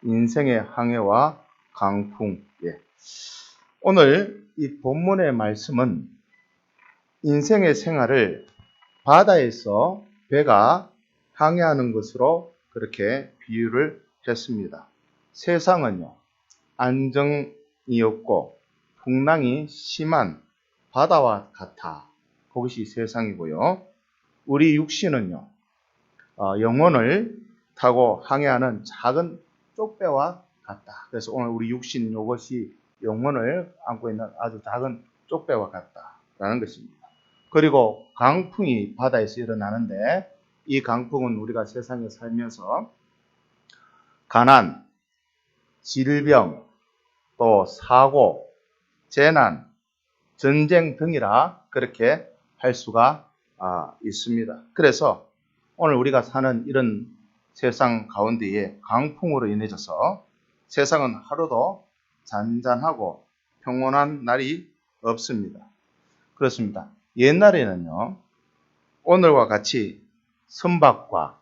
인생의 항해와 강풍. 오늘 이 본문의 말씀은 인생의 생활을 바다에서 배가 항해하는 것으로 그렇게 비유를 했습니다. 세상은요, 안정이 없고 풍랑이 심한 바다와 같아. 그것이 세상이고요. 우리 육신은요, 영혼을 타고 항해하는 작은 쪽배와 같다. 그래서 오늘 우리 육신 이것이 영혼을 안고 있는 아주 작은 쪽배와 같다라는 것입니다. 그리고 강풍이 바다에서 일어나는데 이 강풍은 우리가 세상에 살면서 가난, 질병, 또 사고, 재난, 전쟁 등이라 그렇게 할 수가 있습니다. 그래서 오늘 우리가 사는 이런 세상 가운데에 강풍으로 인해져서 세상은 하루도 잔잔하고 평온한 날이 없습니다. 그렇습니다. 옛날에는요, 오늘과 같이 선박과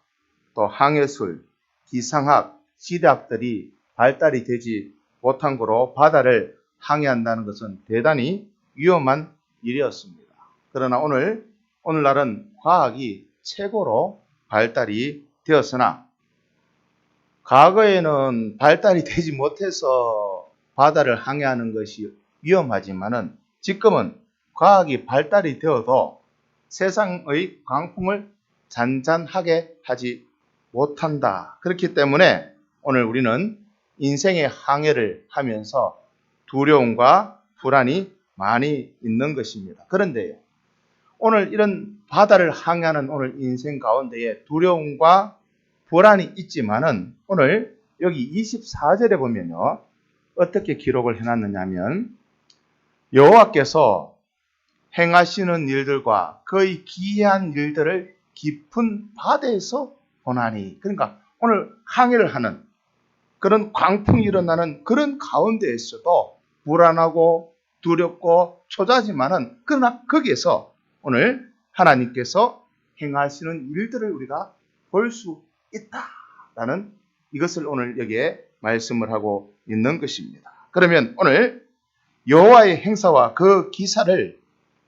또 항해술, 기상학, 지리학들이 발달이 되지 못한 거로 바다를 항해한다는 것은 대단히 위험한 일이었습니다. 그러나 오늘날은 과학이 최고로 발달이 되었으나 과거에는 발달이 되지 못해서 바다를 항해하는 것이 위험하지만은 지금은 과학이 발달이 되어도 세상의 강풍을 잔잔하게 하지 못한다. 그렇기 때문에 오늘 우리는 인생의 항해를 하면서 두려움과 불안이 많이 있는 것입니다. 그런데 오늘 이런 바다를 항해하는 오늘 인생 가운데에 두려움과 불안이 있지만은 오늘 여기 24절에 보면요, 어떻게 기록을 해놨느냐 하면 여호와께서 행하시는 일들과 거의 기이한 일들을 깊은 바다에서 보나니, 그러니까 오늘 항해를 하는 그런 광풍이 일어나는 그런 가운데에서도 불안하고 두렵고 초조하지만은 그러나 거기에서 오늘 하나님께서 행하시는 일들을 우리가 볼 수 있다라는 이것을 오늘 여기에 말씀을 하고 있는 것입니다. 그러면 오늘 여호와의 행사와 그 기사를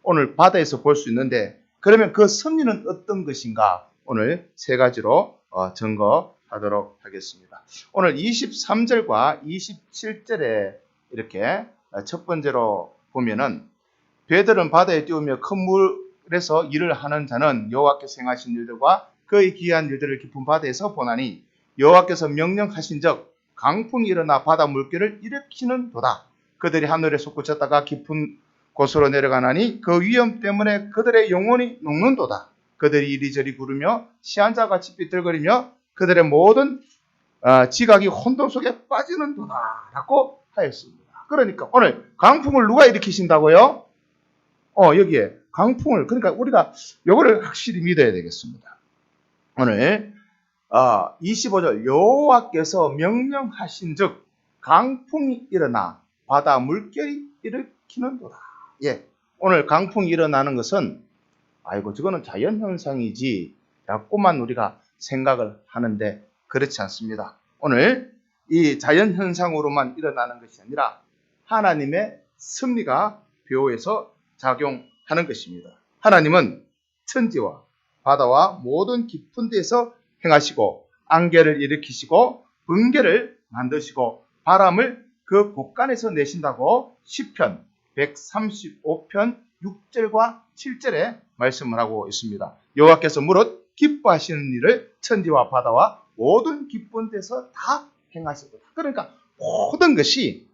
오늘 바다에서 볼 수 있는데 그러면 그 섭리는 어떤 것인가 오늘 세 가지로 증거하도록 하겠습니다. 오늘 23절과 27절에 이렇게 첫 번째로 보면은 배들은 바다에 띄우며 큰 물에서 일을 하는 자는 여호와께서 행하신 일들과 그의 기이한 일들을 깊은 바다에서 보나니 여호와께서 명령하신 적 강풍이 일어나 바다 물결을 일으키는 도다. 그들이 하늘에 솟구쳤다가 깊은 곳으로 내려가나니 그 위험 때문에 그들의 영혼이 녹는도다. 그들이 이리저리 구르며 시한자같이 삐뚤거리며 그들의 모든 지각이 혼돈 속에 빠지는도다 라고 하였습니다. 그러니까 오늘 강풍을 누가 일으키신다고요? 여기에 강풍을, 그러니까 우리가 요거를 확실히 믿어야 되겠습니다. 오늘 25절 여호와께서 명령하신 즉 강풍이 일어나 바다 물결이 일으키는도다. 오늘 강풍이 일어나는 것은 저거는 자연현상이지 라고만 우리가 생각을 하는데 그렇지 않습니다. 오늘 이 자연현상으로만 일어나는 것이 아니라 하나님의 섭리가 배후에서 작용하는 것입니다. 하나님은 천지와 바다와 모든 깊은 데서 행하시고 안개를 일으키시고 번개를 만드시고 바람을 그 곳간에서 내신다고 시편 135편 6절과 7절에 말씀을 하고 있습니다. 여호와께서 무릇 기뻐하시는 일을 천지와 바다와 모든 깊은 데서 다 행하시도다. 그러니까 모든 것이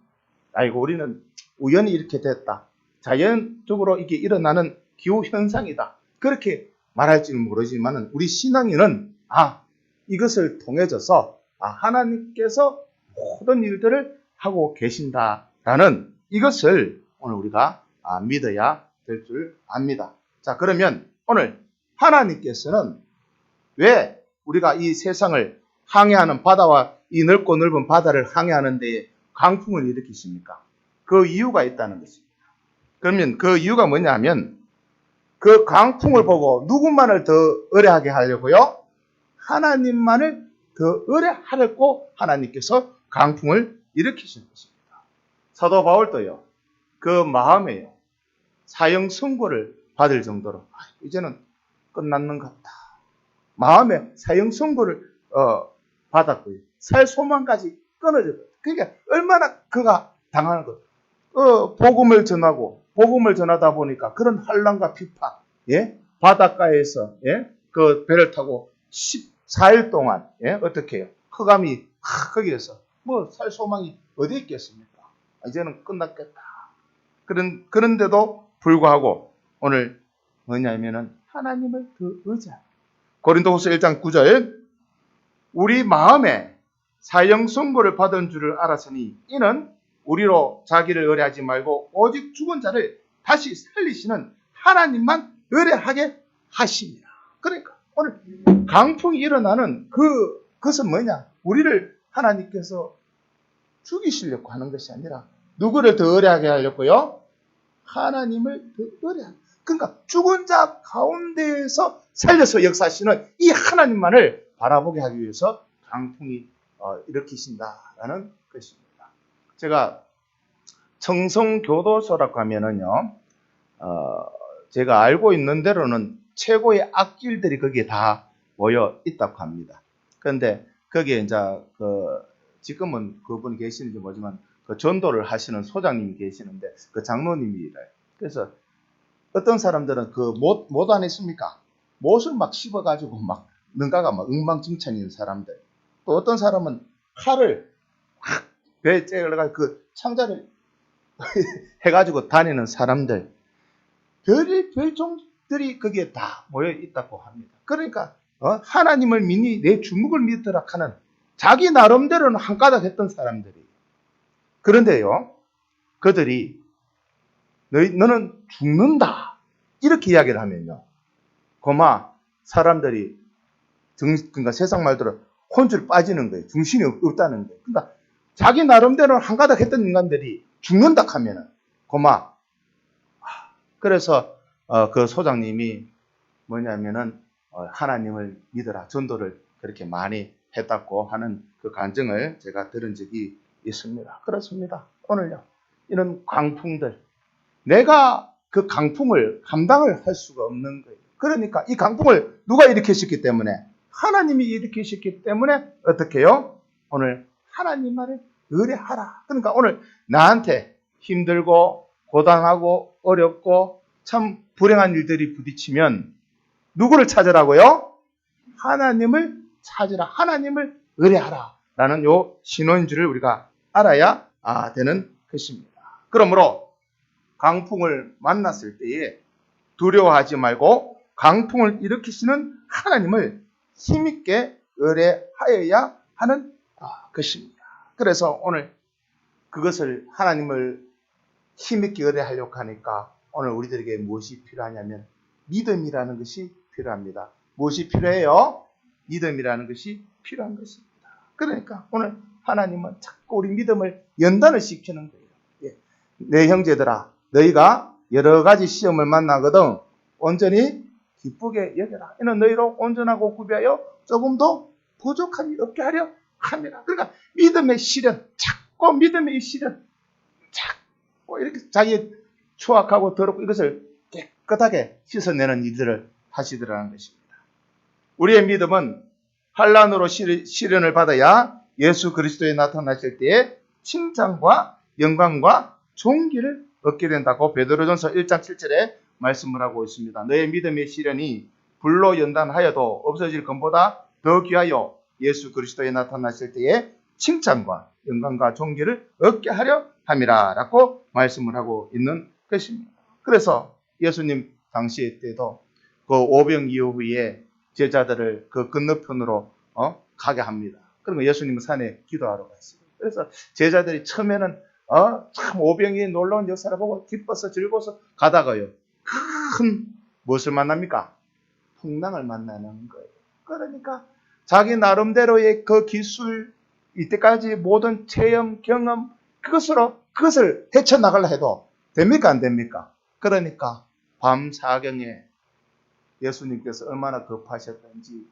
우리는 우연히 이렇게 됐다. 자연적으로 이게 일어나는 기후현상이다. 그렇게 말할지는 모르지만 우리 신앙인은 이것을 통해져서 하나님께서 모든 일들을 하고 계신다라는 이것을 오늘 우리가 믿어야 될 줄 압니다. 자, 그러면 오늘 하나님께서는 왜 우리가 이 세상을 항해하는 바다와 이 넓고 넓은 바다를 항해하는 데에 강풍을 일으키십니까? 그 이유가 있다는 것입니다. 그러면 그 이유가 뭐냐면 그 강풍을 보고 누구만을 더 의뢰하게 하려고요? 하나님만을 더 의뢰하려고 하나님께서 강풍을 일으키신 것입니다. 사도 바울도요, 그 마음에요, 사형 선고를 받을 정도로 이제는 끝났는 것 같다. 마음에 사형 선고를 받았고요. 살 소망까지 끊어졌다. 그러니까 얼마나 그가 당하는 것. 복음을 전하고 복음을 전하다 보니까 그런 환난과 비판, 예? 바닷가에서 그 배를 타고 14일 동안 어떻게 해요? 흑암이 거기에서 뭐 살 소망이 어디 있겠습니까? 이제는 끝났겠다. 그런데도 불구하고 오늘 뭐냐면은 하나님을 더 의지하고 고린도후서 1장 9절 우리 마음에 사형 선고를 받은 줄을 알았으니 이는 우리로 자기를 의뢰하지 말고 오직 죽은 자를 다시 살리시는 하나님만 의뢰하게 하십니다. 그러니까 오늘 강풍이 일어나는 그것은 뭐냐? 우리를 하나님께서 죽이시려고 하는 것이 아니라 누구를 더 의뢰하게 하려고요? 하나님을 더 의뢰하게. 그러니까 죽은 자 가운데에서 살려서 역사하시는 이 하나님만을 바라보게 하기 위해서 강풍이 일으키신다라는 것입니다. 제가 청성교도소라고 하면은요, 제가 알고 있는 대로는 최고의 악길들이 거기에 다 모여 있다고 합니다. 그런데 거기에 이제 지금은 그분이 계시는지 모르지만 그 전도를 하시는 소장님이 계시는데 그 장로님이래요. 그래서 어떤 사람들은 못 안 했습니까? 못을 막 씹어가지고 막 능가가 막 엉망진창인 사람들. 또 어떤 사람은 칼을 확 배에 째려가지고 그 창자를 해가지고 다니는 사람들. 별의 종들이 거기에 다 모여 있다고 합니다. 그러니까 하나님을 믿니 내 주먹을 믿으라 하는 자기 나름대로는 한 가닥 했던 사람들이. 그런데요, 그들이 너는 죽는다 이렇게 이야기를 하면요, 고마 사람들이 그러니까 세상 말대로 혼줄 빠지는 거예요. 중심이 없다는 거예요. 그러니까 자기 나름대로 한 가닥 했던 인간들이 죽는다 하면은 고마. 그래서 그 소장님이 뭐냐면은 하나님을 믿어라 전도를 그렇게 많이 했다고 하는 그 간증을 제가 들은 적이 있습니다. 그렇습니다. 오늘요, 이런 강풍들, 내가 그 강풍을 감당을 할 수가 없는 거예요. 그러니까 이 강풍을 누가 일으키셨기 때문에? 하나님이 일으키셨기 때문에 어떻게 해요? 오늘 하나님만을 의뢰하라. 그러니까 오늘 나한테 힘들고 고단하고 어렵고 참 불행한 일들이 부딪히면 누구를 찾으라고요? 하나님을 찾으라. 하나님을 의뢰하라. 라는 요 신호인 줄을 우리가 알아야 되는 것입니다. 그러므로 강풍을 만났을 때에 두려워하지 말고 강풍을 일으키시는 하나님을 힘있게 의뢰하여야 하는 것입니다. 그래서 오늘 그것을 하나님을 힘있게 의뢰하려고 하니까 오늘 우리들에게 무엇이 필요하냐면 믿음이라는 것이 필요합니다. 무엇이 필요해요? 믿음이라는 것이 필요한 것입니다. 그러니까 오늘 하나님은 자꾸 우리 믿음을 연단을 시키는 거예요. 내 형제들아, 너희가 여러 가지 시험을 만나거든 온전히 기쁘게 여겨라. 이는 너희로 온전하고 구비하여 조금도 부족함이 없게 하려 함이라. 그러니까 믿음의 시련, 자꾸 믿음의 시련, 자꾸 이렇게 자기 추악하고 더럽고 이것을 깨끗하게 씻어내는 일들을 하시더라는 것입니다. 우리의 믿음은 환난으로 시련을 받아야 예수 그리스도에 나타나실 때에 칭찬과 영광과 존귀를 얻게 된다고 베드로전서 1장 7절에 말씀을 하고 있습니다. 너의 믿음의 시련이 불로 연단하여도 없어질 것보다 더 귀하여 예수 그리스도에 나타나실 때에 칭찬과 영광과 존귀를 얻게 하려 함이라 라고 말씀을 하고 있는 것입니다. 그래서 예수님 당시 때도 그 오병 이후에 제자들을 그 건너편으로 가게 합니다. 그러면 예수님은 산에 기도하러 갔어요. 그래서 제자들이 처음에는 참 오병이의 놀라운 역사를 보고 기뻐서 즐거워서 가다가요, 큰 무엇을 만납니까? 풍랑을 만나는 거예요. 그러니까 자기 나름대로의 그 기술, 이때까지 모든 체험, 경험, 그것을 헤쳐나가려 해도 됩니까? 안 됩니까? 그러니까 밤 사경에 예수님께서 얼마나 급하셨던지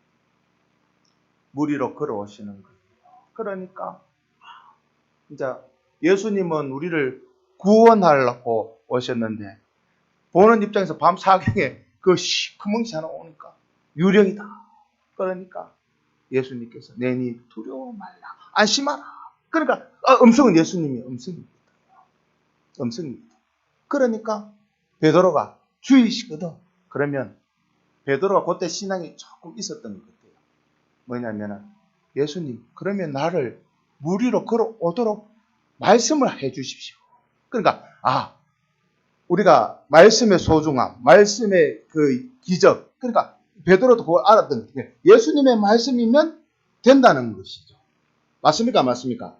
물 위로 걸어오시는 거예요. 그러니까 이제 예수님은 우리를 구원하려고 오셨는데 보는 입장에서 밤 사경에 그 시커먼 시 하나 오니까 유령이다. 그러니까 예수님께서 내니 두려워 말라. 안심하라. 그러니까 음성은 예수님이 음성입니다. 음성입니다. 그러니까 베드로가 주의시거든. 그러면 베드로가 그때 신앙이 조금 있었던 것 같아요. 뭐냐면은 예수님 그러면 나를 물 위로 걸어오도록 말씀을 해 주십시오. 그러니까 우리가 말씀의 소중함, 말씀의 그 기적, 그러니까 베드로도 그걸 알았던 게 예수님의 말씀이면 된다는 것이죠. 맞습니까? 맞습니까?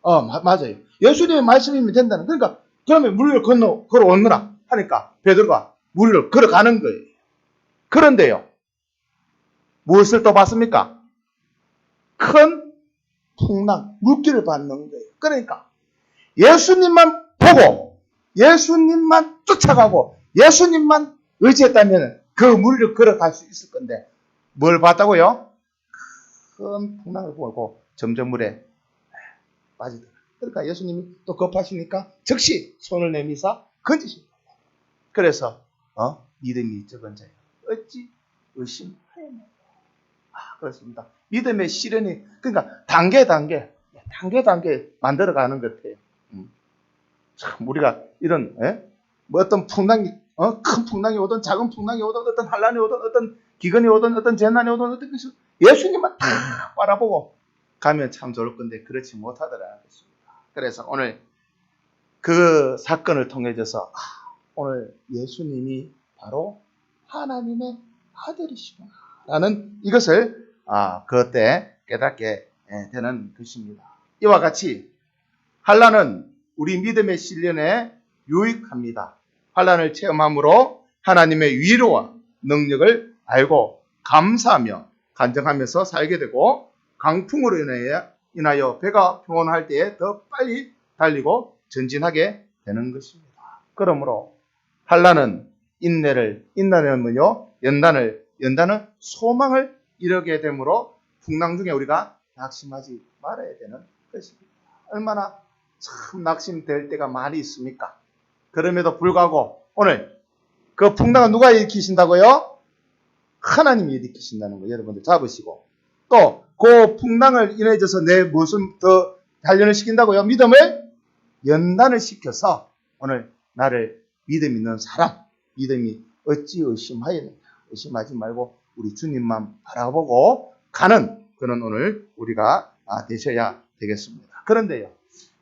맞아요. 예수님의 말씀이면 된다는. 그러니까 그러면 물 위로 걸어오느라 하니까 베드로가 물 위로 걸어가는 거예요. 그런데요, 무엇을 또 봤습니까? 큰 풍랑, 물기를 받는 거예요. 그러니까 예수님만 보고 예수님만 쫓아가고 예수님만 의지했다면 그 물 위로 걸어갈 수 있을 건데 뭘 봤다고요? 큰 풍랑을 보고 점점 물에 빠지더라. 그러니까 예수님이 또 급하시니까 즉시 손을 내미사 건지십니다. 그래서 믿음이 적은 자여 어찌 의심하였나요? 그렇습니다. 믿음의 시련이 그러니까 단계 만들어가는 것 같아요. 참 우리가 이런 뭐 어떤 풍랑이 큰 풍랑이 오든 작은 풍랑이 오든 어떤 환란이 오든 어떤 기근이 오든 어떤 재난이 오든 어떤 것이 예수님만 다 바라보고 가면 참 좋을 건데 그렇지 못하더라는 것입니다. 그래서 오늘 그 사건을 통해서 오늘 예수님이 바로 하나님의 아들이시구나라는 이것을 그때 깨닫게 되는 것입니다. 이와 같이 환란은 우리 믿음의 시련에 유익합니다. 환란을 체험함으로 하나님의 위로와 능력을 알고 감사하며 간증하면서 살게 되고 강풍으로 인하여 배가 평온할 때에 더 빨리 달리고 전진하게 되는 것입니다. 그러므로 환란은 인내는 뭐요? 연단은 소망을 이루게 되므로 풍랑 중에 우리가 낙심하지 말아야 되는 것입니다. 얼마나 참 낙심될 때가 많이 있습니까? 그럼에도 불구하고 오늘 그 풍랑을 누가 일으키신다고요? 하나님이 일으키신다는 거 여러분들 잡으시고 또 그 풍랑을 인해서 내 무엇을 더 단련을 시킨다고요? 믿음을 연단을 시켜서 오늘 나를 믿음 있는 사람, 믿음이 어찌 의심하였느냐. 의심하지 말고 우리 주님만 바라보고 가는 그런 오늘 우리가 되셔야 되겠습니다. 그런데요,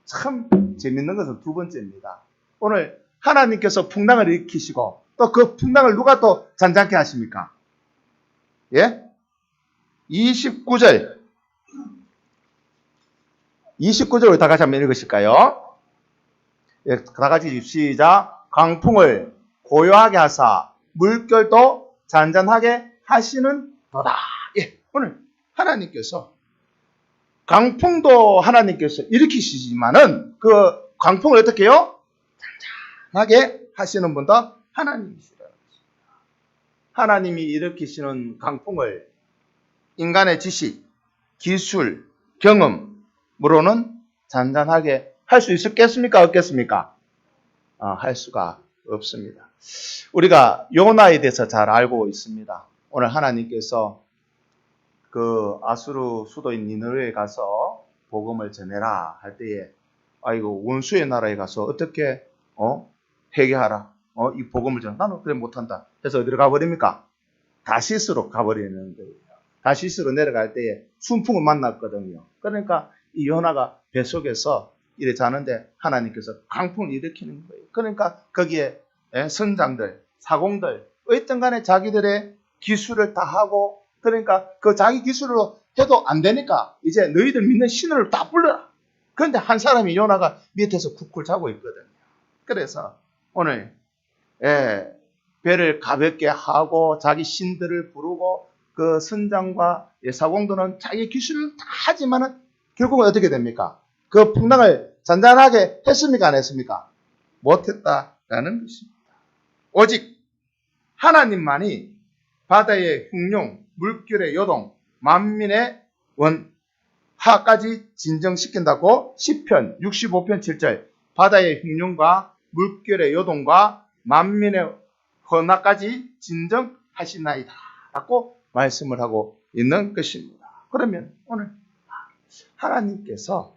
참 재밌는 것은 두 번째입니다. 오늘 하나님께서 풍랑을 일으키시고 또 그 풍랑을 누가 또 잔잔케 하십니까? 예? 29절 우리 다 같이 한번 읽으실까요? 예, 다 같이 시작. 강풍을 고요하게 하사 물결도 잔잔하게 하시는도다. 예, 오늘 하나님께서 강풍도 하나님께서 일으키시지만은 그 강풍을 어떻게 해요? 잔잔하게 하시는 분도 하나님이시라는 것입니다. 하나님이 일으키시는 강풍을 인간의 지식, 기술, 경험으로는 잔잔하게 할 수 있겠습니까? 없겠습니까? 할 수가 없습니다. 우리가 요나에 대해서 잘 알고 있습니다. 오늘 하나님께서 그 아수르 수도인 니느웨에 가서 복음을 전해라 할 때에 아이고 원수의 나라에 가서 어떻게 회개하라 이 복음을 전해 나는 그래 못한다 해서 어디로 가버립니까? 다시스로 가버리는 거예요. 다시스로 내려갈 때에 순풍을 만났거든요. 그러니까 이 요나가 뱃속에서 이래 자는데 하나님께서 강풍을 일으키는 거예요. 그러니까 거기에 선장들, 사공들 어떤 간에 자기들의 기술을 다 하고 그러니까 그 자기 기술로 해도 안 되니까 이제 너희들 믿는 신을 다 불러라. 그런데 한 사람이 요나가 밑에서 쿡쿡 자고 있거든요. 그래서 오늘 배를 가볍게 하고 자기 신들을 부르고 그 선장과 사공들은 자기 기술을 다 하지만은 결국은 어떻게 됩니까? 그 풍랑을 잔잔하게 했습니까? 안 했습니까? 못했다라는 것입니다. 오직 하나님만이 바다의 흉룡, 물결의 요동, 만민의 원, 하까지 진정시킨다고 시편 65편 7절 바다의 흉년과 물결의 요동과 만민의 헌화까지 진정하시나이다 라고 말씀을 하고 있는 것입니다. 그러면 오늘 하나님께서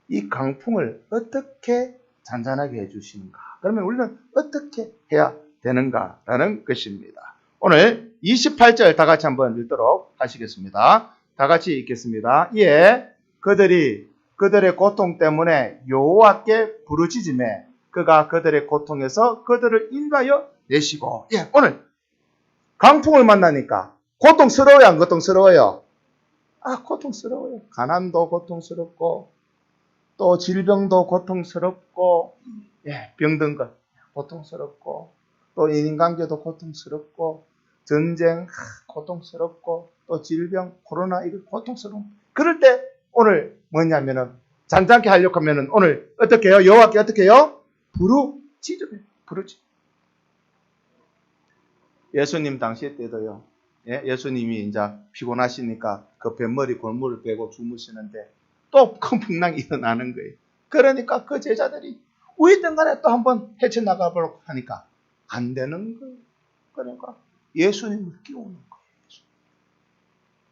이 강풍을 어떻게 잔잔하게 해주시는가? 그러면 우리는 어떻게 해야 되는가라는 것입니다. 오늘 28절 다 같이 한번 읽도록 하시겠습니다. 다 같이 읽겠습니다. 이에 그들의 고통 때문에 여호와께 부르짖으매 그가 그들의 고통에서 그들을 인도하여 내시고. 오늘 강풍을 만나니까 고통스러워요, 안 고통스러워요? 고통스러워요. 가난도 고통스럽고 또 질병도 고통스럽고 병든 것 고통스럽고 또 인간관계도 고통스럽고 전쟁 고통스럽고 또 질병 코로나 이거 고통스러운. 그럴 때 오늘 뭐냐면은 잔잔케 하려고 하면은 오늘 어떻게 해요? 여호와께 어떻게 해요? 부르짖어요. 예수님 당시 때도요. 예수님이 이제 피곤하시니까 그 뱃머리 골무를 빼고 주무시는데 또 큰 풍랑이 일어나는 거예요. 그러니까 그 제자들이 우이든 간에 또 한번 헤쳐나가보려고 하니까 안 되는 거예요. 그러니까 예수님을 끼우는 거예요.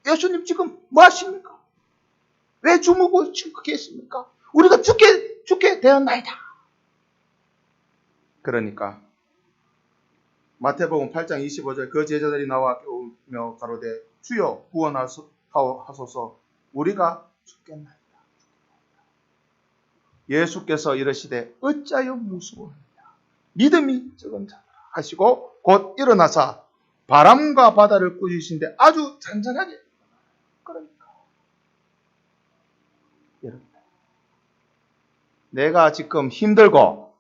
예수님 지금 뭐 하십니까? 왜 주무고 계십니까? 우리가 죽게 되었나이다. 그러니까 마태복음 8장 25절 그 제자들이 나와 깨우며 가로되 주여 구원하소서 우리가 죽겠나이다. 예수께서 이르시되 어찌하여 무서워하느냐 믿음이 적은 자라 하시고 곧 일어나사 바람과 바다를 꾸짖으신데 아주 잔잔하게. 그러니까 여러분 내가 지금 힘들고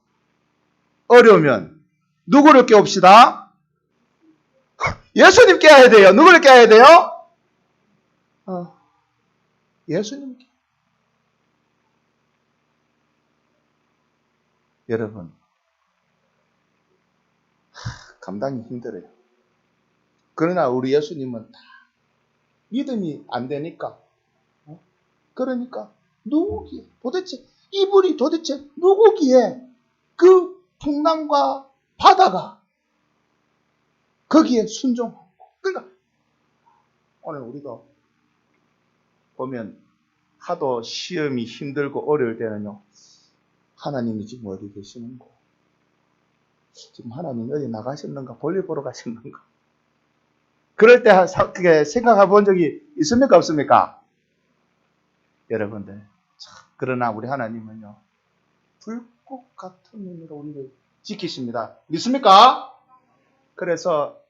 어려우면 누구를 깨웁시다? 예수님 깨워야 돼요. 누구를 깨워야 돼요? 예수님 깨. 여러분 감당이 힘들어요. 그러나 우리 예수님은 다 믿음이 안 되니까 그러니까 누구기에 도대체 이분이 도대체 누구기에 그 풍랑과 바다가 거기에 순종하고. 그러니까 오늘 우리도 보면 하도 시험이 힘들고 어려울 때는요 하나님이 지금 어디 계시는가? 지금 하나님 어디 나가셨는가? 볼일 보러 가셨는가? 그럴 때 그게 생각해 본 적이 있습니까? 없습니까? 여러분들 그러나 우리 하나님은요 불꽃 같은 눈으로 우리를 지키십니다. 믿습니까? 그래서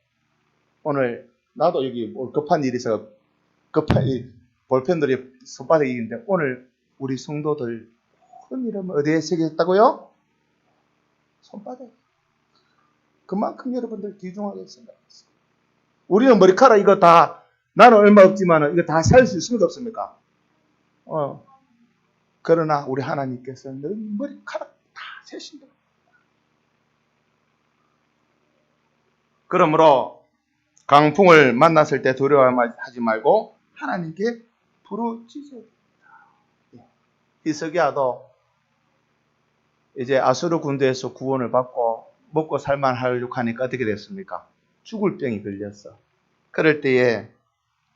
오늘 나도 여기 급한 일이 있어 급한 볼펜들이 손바닥에 있는데 오늘 우리 성도들 큰 이름 어디에 새겼다고요? 손바닥에. 그만큼 여러분들 귀중하게 생각했어요. 우리는 머리카락 이거 다 나는 얼마 없지만 이거 다 살 수 있습니까? 없습니까? 그러나 우리 하나님께서는 늘 머리카락 다 세신다. 그러므로 강풍을 만났을 때 두려워하지 말고 하나님께 부르짖어야 됩니다. 히스기야도 이제 아수르 군대에서 구원을 받고 먹고 살만하려고 하니까 어떻게 됐습니까? 죽을 병이 걸렸어. 그럴 때에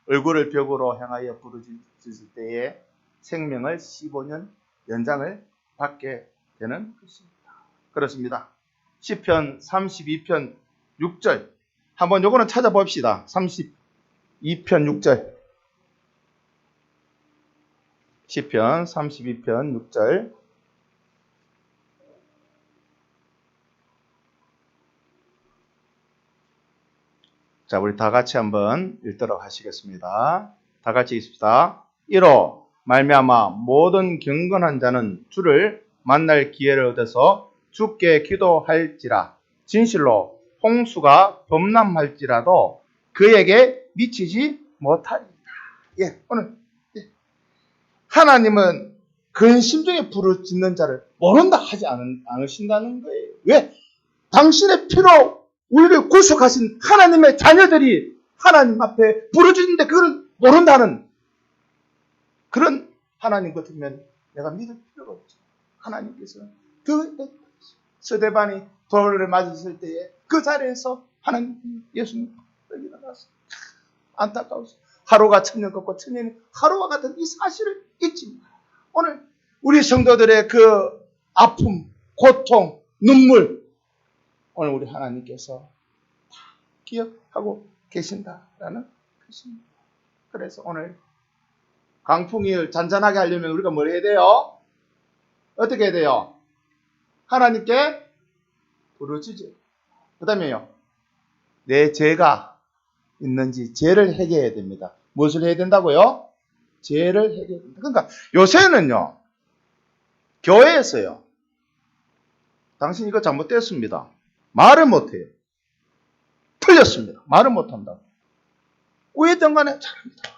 얼굴을 벽으로 향하여 부르짖을 때에 생명을 15년 연장을 받게 되는 것입니다. 그렇습니다. 시편 32편 6절 한번 요거는 찾아봅시다. 32편 6절 시편 32편 6절 자, 우리 다 같이 한번 읽도록 하시겠습니다. 다 같이 읽읍시다. 이로 말미암아 모든 경건한 자는 주를 만날 기회를 얻어서 주께 기도할지라 진실로 홍수가 범람할지라도 그에게 미치지 못하리이다. 오늘 하나님은 근심중에 부르짖는 자를 모른다 하지 않으신다는 거예요. 왜? 당신의 피로 우리를 구속하신 하나님의 자녀들이 하나님 앞에 부르짖는데 그걸 모른다는 그런 하나님 같으면 내가 믿을 필요가 없죠. 하나님께서는 그 스데반이 돌을 맞았을 때에 그 자리에서 하나님 예수님 일어나서 안타까워서 하루가 천년 걷고 천년이 하루와 같은 이 사실을 잊지 마. 오늘 우리 성도들의 그 아픔, 고통, 눈물 오늘 우리 하나님께서 다 기억하고 계신다라는 것입니다. 그래서 오늘 강풍을 잔잔하게 하려면 우리가 뭘 해야 돼요? 어떻게 해야 돼요? 하나님께 부르짖어요. 그 다음에요. 내 죄가 있는지 죄를 해결해야 됩니다. 무엇을 해야 된다고요? 죄를 해결해야 됩니다. 그러니까 요새는요. 교회에서요. 당신 이거 잘못됐습니다. 말을 못해요. 틀렸습니다. 말을 못한다고. 어쨌든 간에 잘합니다.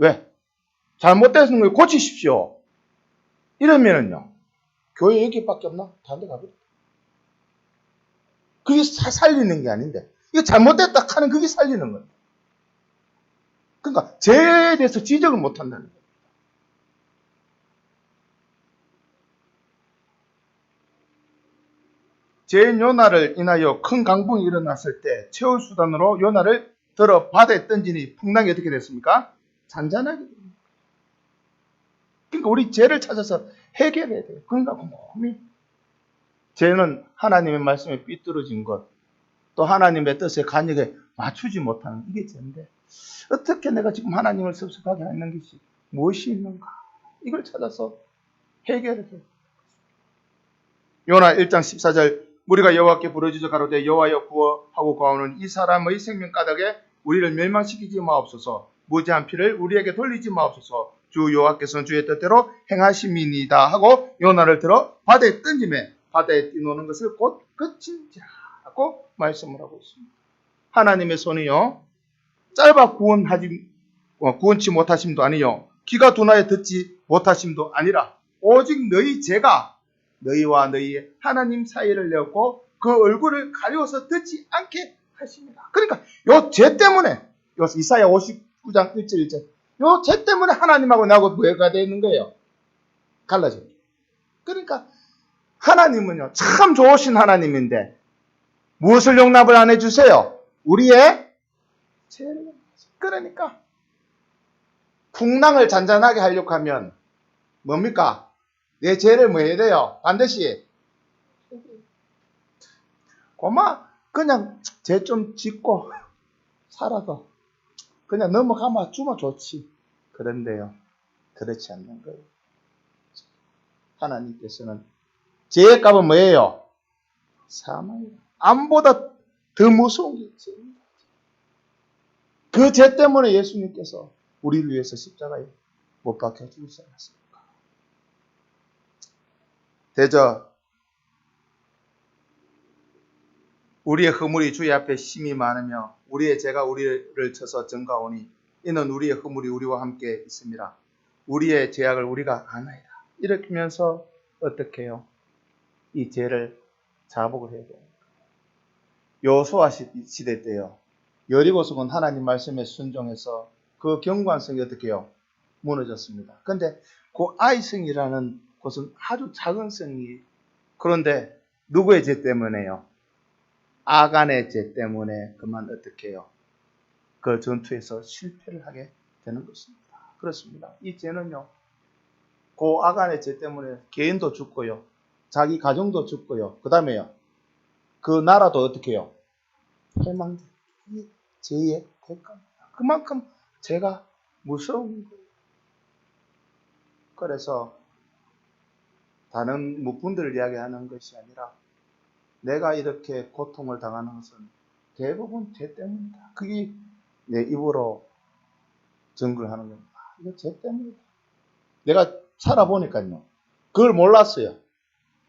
왜? 잘못되는 걸 고치십시오. 이러면은요. 교회 여기밖에 없나? 다른 데 가버려. 그게 살리는 게 아닌데. 이거 잘못됐다 하는 그게 살리는 거예요. 그러니까 죄에 대해서 지적을 못한다는 거예요. 죄인 요나를 인하여 큰 강풍이 일어났을 때 최후 수단으로 요나를 들어 바다에 던지니 풍랑이 어떻게 됐습니까? 잔잔하게 됩니다. 그러니까 우리 죄를 찾아서 해결해야 돼요. 그러니까 곰곰이 죄는 하나님의 말씀에 삐뚤어진 것, 또 하나님의 뜻에 간역에 맞추지 못하는 이게 죄인데 어떻게 내가 지금 하나님을 섭섭하게 하는 것이 무엇이 있는가? 이걸 찾아서 해결해야 돼요. 요나 1장 14절 우리가 여호와께 부르짖어 가로되 여호와여 구하고 구하오는 이 사람의 생명 까닭에 우리를 멸망시키지 마옵소서. 무지한 피를 우리에게 돌리지 마옵소서. 주 여호와께서는 주의 뜻대로 행하심이니이다 하고 요나를 들어 바다에 던지매 바다에 뛰노는 것을 곧 그친지라고 말씀을 하고 있습니다. 하나님의 손이요 짧아 구원치 못하심도 아니요 귀가 둔하여 듣지 못하심도 아니라 오직 너희 죄가 너희와 너희 하나님 사이를 내었고 그 얼굴을 가려워서 듣지 않게 하십니다. 그러니까 요 죄 때문에 요 이사야 59장 1절 1절 요 죄 때문에 하나님하고 나하고 뭐가 되는 거예요? 갈라져요. 그러니까 하나님은요 참 좋으신 하나님인데 무엇을 용납을 안 해주세요? 우리의 죄를. 그러니까 풍랑을 잔잔하게 하려고 하면 뭡니까? 내 죄를 뭐 해야 돼요? 반드시 고마 그냥 죄 좀 짓고 살아도 그냥 넘어가면 주면 좋지. 그런데요 그렇지 않는 거예요. 하나님께서는 죄의 값은 뭐예요? 사망이에요. 암보다 더 무서운 게 죄입니다. 그 죄 때문에 예수님께서 우리를 위해서 십자가에 못 박혀 죽으지 않았습니까? 대저 우리의 허물이 주의 앞에 심히 많으며 우리의 죄가 우리를 쳐서 증가오니 이는 우리의 허물이 우리와 함께 있습니다. 우리의 죄악을 우리가 아나이다. 이렇게 하면서 어떻게 해요? 이 죄를 자복을 해야 돼요. 여호수아 시대 때요. 여리고성은 하나님 말씀에 순종해서 그 경관성이 어떻게 해요? 무너졌습니다. 그런데 그 아이성이라는 곳은 아주 작은 성이 그런데 누구의 죄 때문에요? 아간의 죄 때문에 그만 어떻게 해요? 그 전투에서 실패를 하게 되는 것입니다. 그렇습니다. 이 죄는요. 그 아간의 죄 때문에 개인도 죽고요. 자기 가정도 죽고요. 그 다음에요. 그 나라도 어떻게 해요? 멸망돼. 이 죄의 대가입니다. 그만큼 죄가 무서운 거예요. 그래서 다른 분들을 이야기하는 것이 아니라 내가 이렇게 고통을 당하는 것은 대부분 죄 때문이다. 그게 내 입으로 증거를 하는 겁니다. 이거 죄 때문이다. 내가 살아보니까요. 그걸 몰랐어요.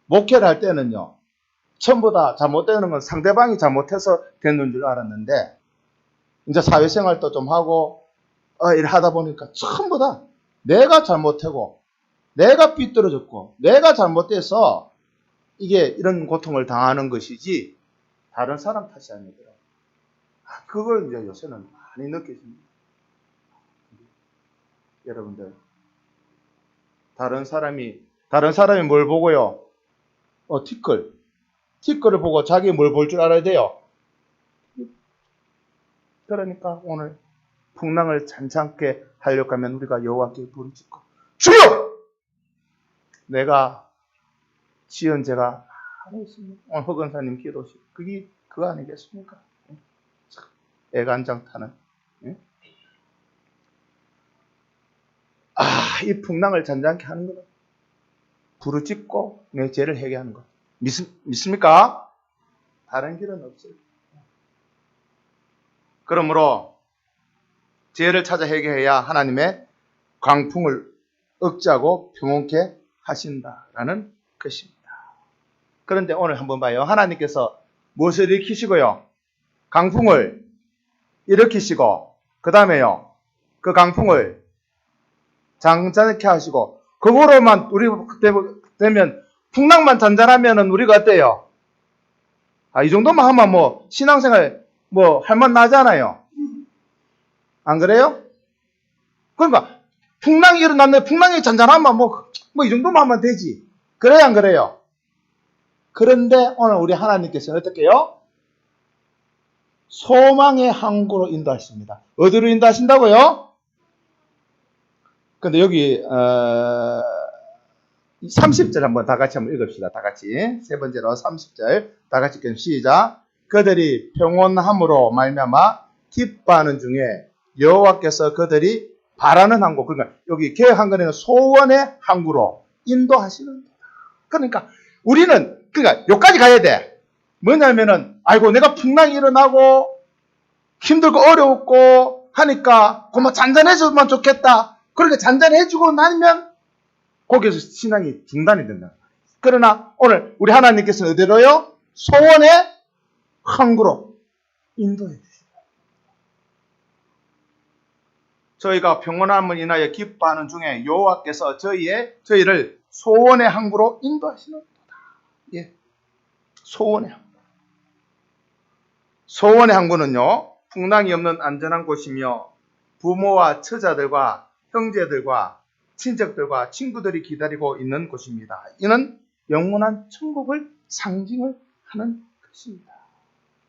목회를 할 때는요. 전부 다 잘못되는 건 상대방이 잘못해서 되는 줄 알았는데 이제 사회생활도 좀 하고 일 하다 보니까 전부 다 내가 잘못하고 내가 삐뚤어졌고 내가 잘못돼서 이게 이런 고통을 당하는 것이지 다른 사람 탓이 아니더라고요. 그걸 이제 요새는 많이 느껴집니다. 여러분들, 다른 사람이 뭘 보고요? 티끌을 보고 자기 뭘 볼 줄 알아야 돼요. 그러니까 오늘 풍랑을 잔잔케 하려고 하면 우리가 여호와께 부르짖고, 주여! 내가 지은 죄가 많이 있습니다. 오늘 허건사님 기도시, 그거 아니겠습니까? 애간장타는. 이 풍랑을 잔잔케 하는 거는 부르짖고 내 죄를 회개하는 것. 믿습니까? 다른 길은 없어요. 그러므로 죄를 찾아 회개해야 하나님의 광풍을 억제하고 평온케 하신다라는 것입니다. 그런데 오늘 한번 봐요. 하나님께서 무엇을 일으키시고요? 강풍을 일으키시고, 그 다음에요, 그 강풍을 잔잔케 하시고, 그거로만 우리 되면, 풍랑만 잔잔하면은 우리가 어때요? 이 정도만 하면 뭐 신앙생활 뭐 할만 나잖아요. 안 그래요? 그러니까 풍랑이 일어났는데 풍랑이 잔잔하면 뭐 이 정도만 하면 되지. 그래야 안 그래요? 그런데 오늘 우리 하나님께서는 어떻게 해요? 소망의 항구로 인도하십니다. 어디로 인도하신다고요? 근데 여기 30절 한번 다 같이 한번 읽읍시다. 다 같이. 세 번째로 30절 다 같이 시작. 그들이 평온함으로 말미암아 기뻐하는 중에 여호와께서 그들이 바라는 항구, 그러니까 여기 개혁 한글에는 소원의 항구로 인도하시는 거다. 그러니까 우리는 그러니까 여기까지 가야 돼. 뭐냐면은 아이고 내가 풍랑이 일어나고 힘들고 어렵고 하니까 고마 잔잔해졌으면 좋겠다. 그렇게 잔잔해지고 나면 거기에서 신앙이 중단이 된다. 그러나 오늘 우리 하나님께서는 어디로요? 소원의 항구로 인도해 주십니다. 저희가 평온함을 인하여 기뻐하는 중에 여호와께서 저희를 소원의 항구로 인도하시는 거다. 예, 소원의 항구. 소원의 항구는요, 풍랑이 없는 안전한 곳이며 부모와 처자들과 형제들과 친척들과 친구들이 기다리고 있는 곳입니다. 이는 영원한 천국을 상징을 하는 것입니다.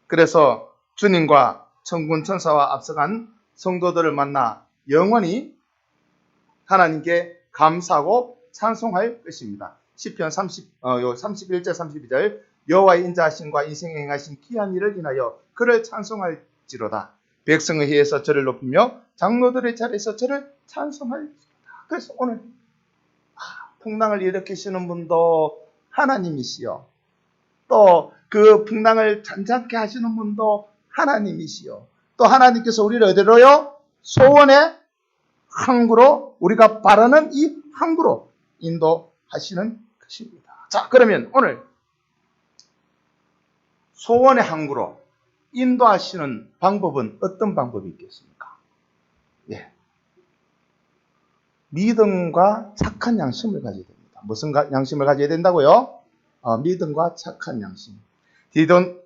그래서 주님과 천군 천사와 앞서간 성도들을 만나 영원히 하나님께 감사하고 찬송할 것입니다. 시편 31절 32절 여호와의 인자하심과 인생에 행하신 귀한 일을 인하여 그를 찬송할지로다. 백성의 희에서 저를 높이며 장로들의 자리에서 저를 찬송할지로다. 그래서 오늘 풍랑을 일으키시는 분도 하나님이시요, 또 그 풍랑을 잔잔케 하시는 분도 하나님이시요, 또 하나님께서 우리를 어디로요? 소원의 항구로, 우리가 바라는 이 항구로 인도하시는 것입니다. 자, 그러면 오늘 소원의 항구로 인도하시는 방법은 어떤 방법이 있겠습니까? 예, 믿음과 착한 양심을 가져야 됩니다. 무슨 양심을 가져야 된다고요? 믿음과 착한 양심.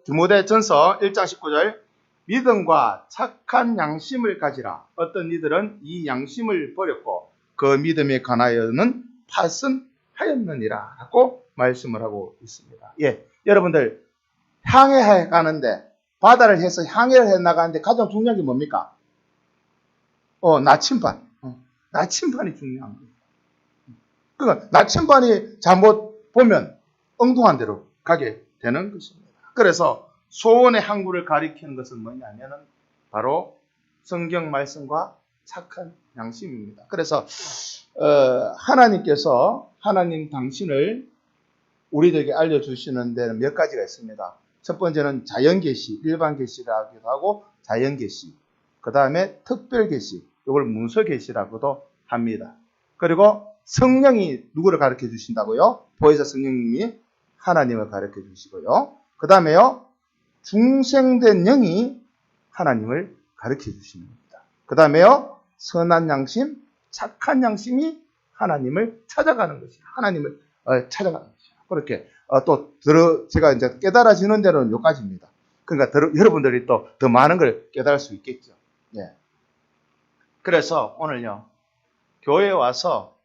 디모데전서 1장 19절 믿음과 착한 양심을 가지라. 어떤 이들은 이 양심을 버렸고 그 믿음에 관하여는 파선하였느니라 라고 말씀을 하고 있습니다. 예, 여러분들 향해 가는데, 바다를 해서 향해를 해 나가는데 가장 중요한 게 뭡니까? 나침반. 나침반이 중요한 거예요. 그러니까 나침반이 잘못 보면 엉뚱한 데로 가게 되는 것입니다. 그래서 소원의 항구를 가리키는 것은 뭐냐면은 바로 성경 말씀과 착한 양심입니다. 그래서 하나님 당신을 우리들에게 알려주시는 데는 몇 가지가 있습니다. 첫 번째는 자연계시, 일반계시라고도 하고 자연계시, 그 다음에 특별계시, 이걸 문서계시라고도 합니다. 그리고 성령이 누구를 가르쳐 주신다고요? 보혜사 성령님이 하나님을 가르쳐 주시고요. 그 다음에요, 중생된 영이 하나님을 가르쳐 주시는 겁니다. 그 다음에요, 선한 양심, 착한 양심이 하나님을 찾아가는 것이에요. 하나님을 찾아가는 것이에요. 그렇게 제가 이제 깨달아지는 대로는 여기까지입니다. 그러니까 여러분들이 또 더 많은 걸 깨달을 수 있겠죠. 예. 그래서 오늘요, 교회에 와서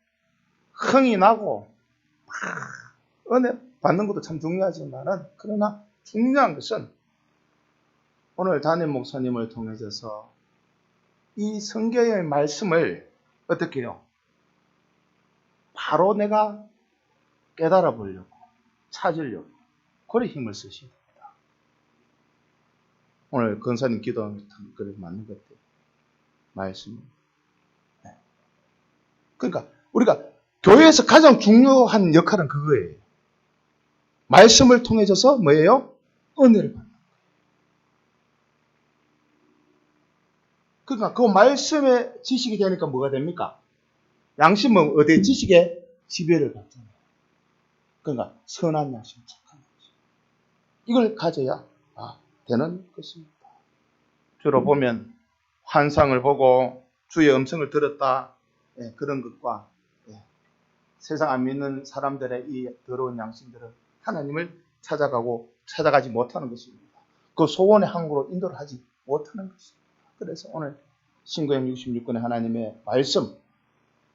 흥이 나고 막 은혜 받는 것도 참 중요하지만은 그러나 중요한 것은 오늘 담임 목사님을 통해서 이 성경의 말씀을 어떻게 해요? 바로 내가 깨달아 보려고 찾으려고 그래 힘을 쓰셔야 됩니다. 오늘 권사님 기도한 것처럼 그래 맞는 것 같아요. 말씀. 네. 그러니까 우리가 교회에서 가장 중요한 역할은 그거예요. 말씀을 통해서 뭐예요? 은혜를 받는 거예요. 그러니까 그 말씀의 지식이 되니까 뭐가 됩니까? 양심은 어디에 지식에 지배를 받잖아요. 그러니까 선한 양심, 착한 양심. 이걸 가져야 되는 것입니다. 주로 보면 환상을 보고 주의 음성을 들었다. 그런 것과 세상 안 믿는 사람들의 이 더러운 양심들은 하나님을 찾아가지 못하는 것입니다. 그 소원의 항구로 인도를 하지 못하는 것입니다. 그래서 오늘 신구약 66권의 하나님의 말씀,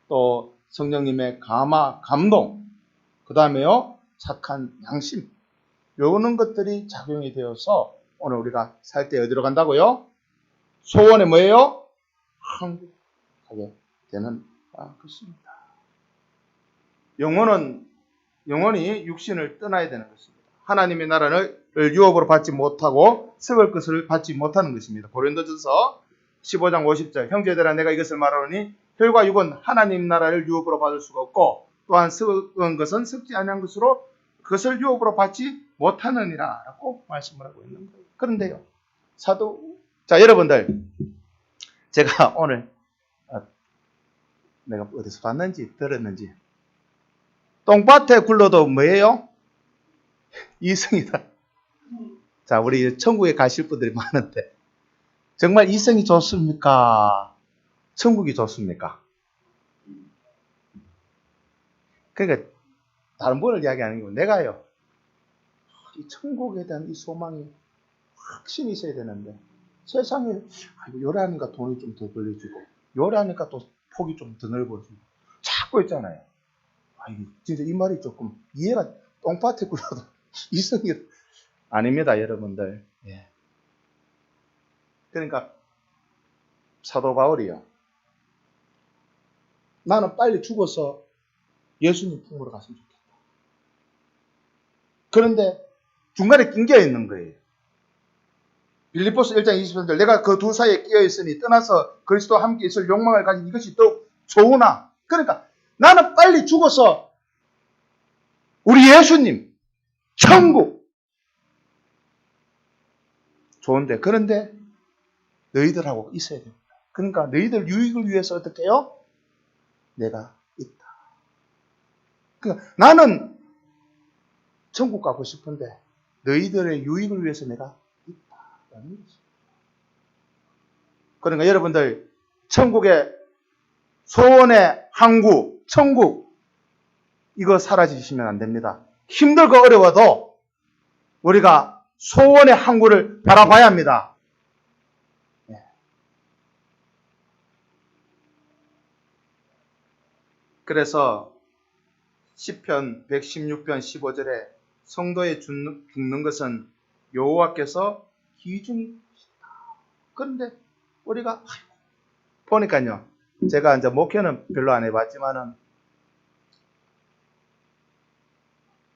또 성령님의 감동, 그 다음에요 착한 양심, 요런 것들이 작용이 되어서 오늘 우리가 살 때 어디로 간다고요? 소원에 뭐예요? 항구 가게 되는 것입니다. 영혼이 육신을 떠나야 되는 것입니다. 하나님의 나라를 유업으로 받지 못하고 썩을 것을 받지 못하는 것입니다. 고린도전서 15장 50절 형제들아 내가 이것을 말하노니 혈과 육은 하나님 나라를 유업으로 받을 수가 없고 또한 썩은 것은 썩지 아니한 것으로 그것을 유업으로 받지 못하느니라 라고 말씀을 하고 있는 거예요. 그런데요 자 여러분들 제가 오늘 내가 어디서 봤는지 들었는지 똥밭에 굴러도 뭐예요? 이성이다. 자, 우리 천국에 가실 분들이 많은데 정말 이성이 좋습니까? 천국이 좋습니까? 그러니까 다른 분을 이야기하는 게 내가요. 이 천국에 대한 이 소망이 확신이 있어야 되는데 세상에 요래하니까 돈이 좀 더 벌려주고 요래하니까 또 폭이 좀 더 넓어지고 자꾸 있잖아요. 진짜 이 말이 조금 이해가 똥밭에 굴러도 이성이 아닙니다, 여러분들. 예. 그러니까 사도 바울이요. 나는 빨리 죽어서 예수님 품으로 갔으면 좋겠다. 그런데 중간에 낑겨 있는 거예요. 빌립보서 1장 23절 내가 그 두 사이에 끼어 있으니 떠나서 그리스도와 함께 있을 욕망을 가진 이것이 더욱 좋으나 그러니까 나는 빨리 죽어서 우리 예수님 천국 좋은데 그런데 너희들하고 있어야 됩니다. 그러니까 너희들 유익을 위해서 어떻게 해요? 내가 있다. 그러니까 나는 천국 가고 싶은데 너희들의 유익을 위해서 내가 있다라는 것입니다. 그러니까 여러분들 천국의 소원의 항구 천국 이거 사라지시면 안 됩니다. 힘들고 어려워도 우리가 소원의 항구를 바라봐야 합니다. 그래서 시편 116편 15절에 성도의 죽는 것은 여호와께서 기중이 보시다. 그런데 우리가 보니까요. 제가 이제 목회는 별로 안 해봤지만은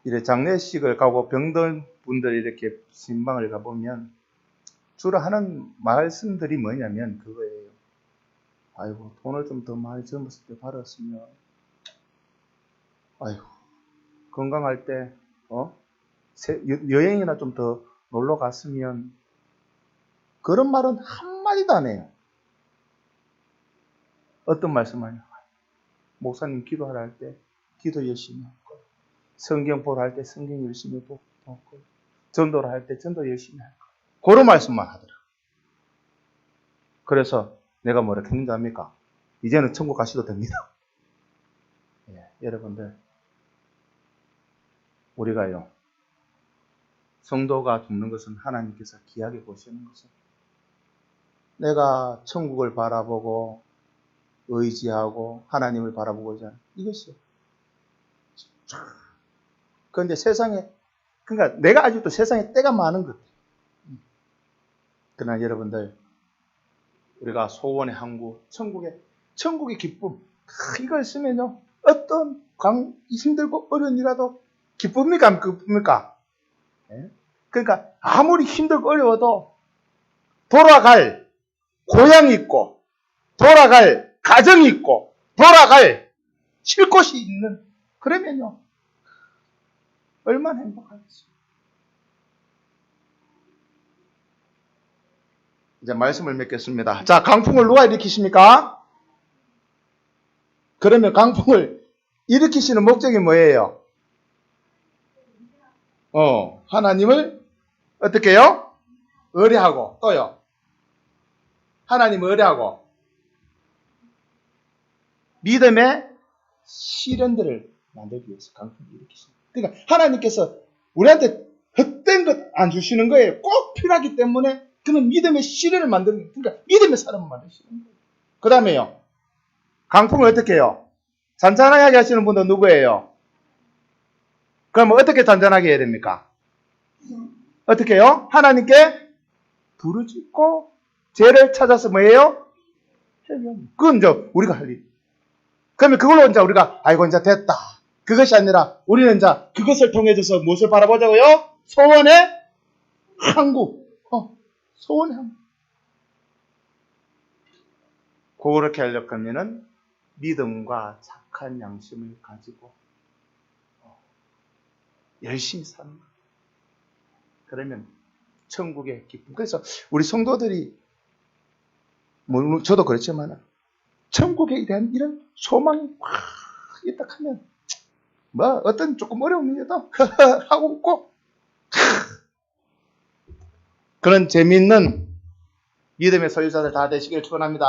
이래 장례식을 가고 병든 분들 이렇게 신방을 가보면 주로 하는 말씀들이 뭐냐면 그거예요. 아이고 돈을 좀 더 많이 젊었을 때 벌었으면 아이고 건강할 때 여행이나 좀 더 놀러 갔으면 그런 말은 한마디도 안 해요. 어떤 말씀하냐 목사님 기도하라 할 때 기도 열심히 하고 성경 보라 할 때 성경 열심히 보고 전도를 할 때 전도 열심히 하고 그런 말씀만 하더라. 그래서 내가 뭐라 했는지 압니까? 이제는 천국 가셔도 됩니다. 여러분들 우리가요 성도가 죽는 것은 하나님께서 귀하게 보시는 것은 내가 천국을 바라보고 의지하고 하나님을 바라보고자 하는 이것이요. 그런데 세상에, 그러니까 내가 아직도 세상에 때가 많은 것 같아요. 그러나 여러분들, 우리가 소원의 항구, 천국의 기쁨, 이걸 쓰면요, 어떤 힘들고 어려운 일이라도 기쁩니까? 안 기쁩니까? 그러니까 아무리 힘들고 어려워도 돌아갈 고향이 있고, 돌아갈 가정이 있고, 돌아갈 쉴 곳이 있는, 그러면요, 얼마나 행복하겠어요. 이제 말씀을 맺겠습니다. 자, 강풍을 누가 일으키십니까? 그러면 강풍을 일으키시는 목적이 뭐예요? 하나님을 어떻게 해요? 의뢰하고, 또요. 하나님을 의뢰하고, 믿음의 시련들을 만들기 위해서 강풍을 일으키십니다. 그러니까 하나님께서 우리한테 헛된 것 안 주시는 거예요. 꼭 필요하기 때문에 그는 믿음의 시련을 만드는 거예요. 그러니까 믿음의 사람을 만드시는 거예요. 그 다음에요. 강풍을 어떻게 해요? 잔잔하게 하시는 분은 누구예요? 그럼 어떻게 잔잔하게 해야 됩니까? 어떻게 해요? 하나님께 부르짖고 죄를 찾아서 뭐예요? 그건 이제 우리가 할 일. 그러면 그걸로 이제 우리가 아이고 이제 됐다. 그것이 아니라 우리는 이제 그것을 통해서 무엇을 바라보자고요? 소원의 항구. 소원의 항구. 그렇게 하려고 하면은 믿음과 착한 양심을 가지고 열심히 사는 거예요. 그러면 천국의 기쁨. 그래서 우리 성도들이 물론 저도 그렇지만 천국에 대한 이런 소망이 확 있다 하면 뭐 어떤 조금 어려운 일도 하고 웃고 그런 재미있는 믿음의 소유자들 다 되시길 축원합니다.